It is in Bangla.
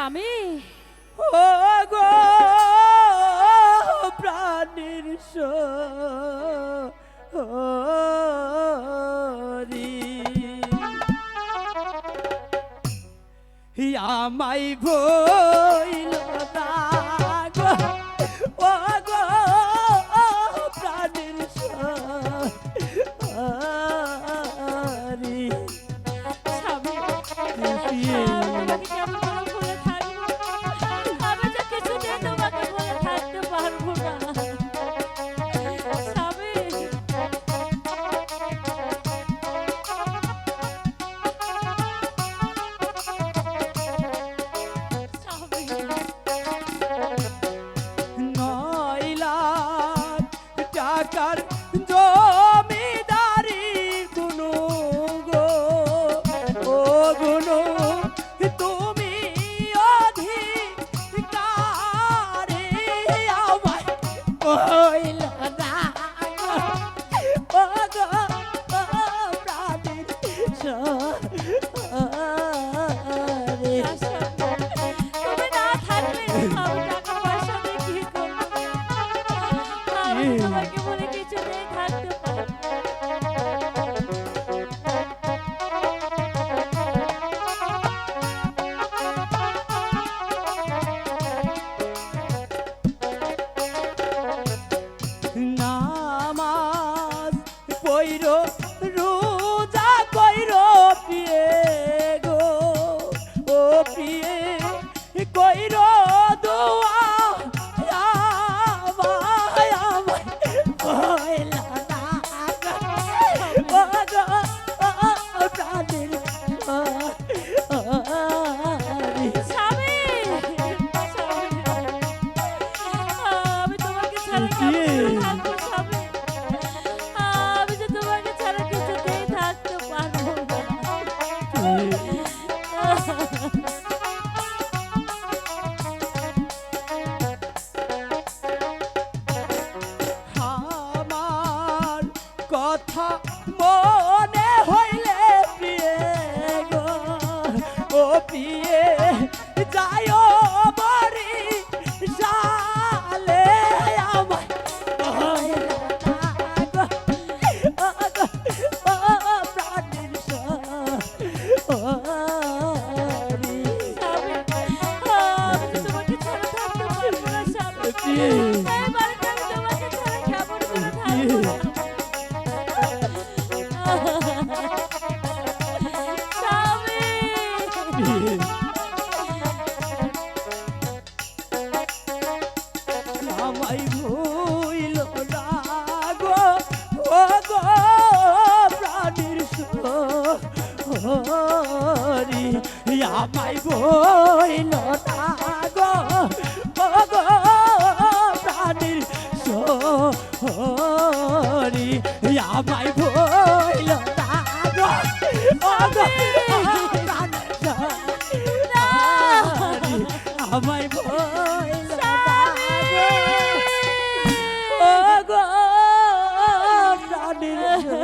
স্বামী ও গো প্রাণীর শরী আমায় ভইল না গো ও গো প্রাণীর শরী স্বামী তোমাকে কেমন করে ভুলে থাকবো? আমি যে কিছুতেই তোমাকে ভুলে থাকতে পারবো না স্বামী। টাকার জমিদারি গুনো গো ও গুনো তুমি অধিকারে আমায় কইল না ও গো প্রাণীর শরী তুমি না থাকলে আমি টাকা পয়সা দিয়ে কি করবো? আমি তোমাকে বলে কিছুতেই থাকতে পারবো না। নামাজ পইরো রোজা কইরো প্রিয়ে গো ও প্রিয়ে কইরো দোয়া আমায় আমায় কইল না গো ও গো প্রাণীর শরী স্বামী আমি তোমাকে ছাড়া কেমন করে থাকবো স্বামী? আমি যে তোমাকে ছাড়া কিছুতেই থাকতে পারবো না। আমার কথা মনে হইলে প্রিয়ে গো ও প্রিয়ে যায়ও বরি সালে আমায় কইল না গো ও গো ও প্রাণীর শরী স্বামী আমি যে তোমাকে ছাড়া থাকতে পারবো না স্বামী। প্রিয়ে এই বাড়িতে আমি তোমাকে ছাড়া কেমন করে থাকবো? স্বামী আমায় ভুইল না গো ও গো প্রাণীর শরী আমায় ভুইল না গো ও গো প্রাণীর শরী আমায় ভুইল না গো ও গো প্রাণীর শরী আমায় ভুইল না ও গো প্রাণীর শরী